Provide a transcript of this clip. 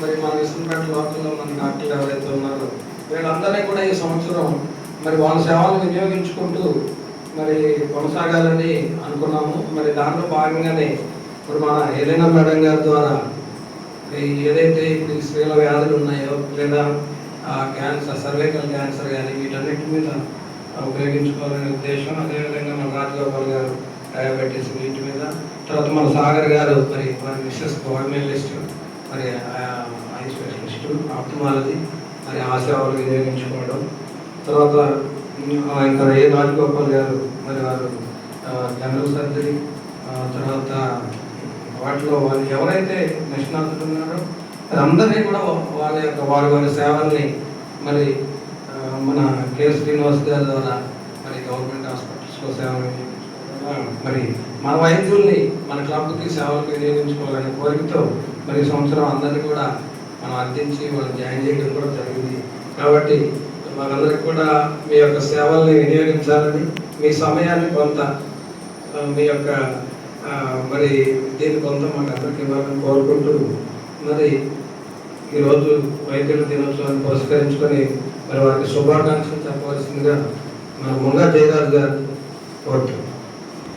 మరి మన విశ్వపేట లోకల్లో మన డాక్టర్లు ఎవరైతే ఉన్నారో వీళ్ళందరినీ కూడా ఈ సంవత్సరం మరి వాళ్ళ సేవలు వినియోగించుకుంటూ మరి కొనసాగాలని అనుకున్నాము. మరి దాంట్లో భాగంగానే ఇప్పుడు మన ఎలినా మేడం గారి ద్వారా ఏదైతే ఇప్పుడు స్త్రీల వ్యాధులు ఉన్నాయో లేదా క్యాన్సర్, సర్వైకల్ క్యాన్సర్ కానీ వీటన్నిటి మీద ఉపయోగించుకోవాలనే ఉద్దేశం, అదేవిధంగా మన రాజగోపాల్ గారు డయాబెటీస్ వీటి మీద, తర్వాత మన సాగర్ గారు మరి మన మిస్సెస్ గవర్నమెంట్ మరి ఐ స్పెషలిస్ట్ ఆప్థమాలజీ మరి ఆ సేవలు వినియోగించుకోవడం, తర్వాత ఇంకా ఏ రాజగోపాల్ గారు మరి వారు జనరల్ సర్జరీ, తర్వాత వాటిలో వాళ్ళు ఎవరైతే నిష్ణాతులు ఉన్నారో అందరినీ కూడా వారి సేవల్ని మరి మన కె శ్రీనివాస్ గారి ద్వారా మరి గవర్నమెంట్ హాస్పిటల్స్లో సేవలు మరి మన వైద్యుల్ని మన క్లబ్కి సేవలకు వినియోగించుకోవాలనే కోరికతో మరి ఈ సంవత్సరం అందరినీ కూడా మనం అర్థించి వాళ్ళు జాయిన్ చేయడం కూడా జరిగింది. కాబట్టి మనందరికీ కూడా మీ యొక్క సేవల్ని వినియోగించాలని, మీ సమయాన్ని కొంత మీ యొక్క మరి దీన్ని కొంత మాకు అందరికీ ఇవ్వాలని కోరుకుంటూ మరి ఈరోజు వైద్యుల దినోత్సవాన్ని పురస్కరించుకొని మరి వారికి శుభాకాంక్షలు చెప్పవలసిందిగా మన ముంగా జయరాజు గారు కోరుతున్నాం.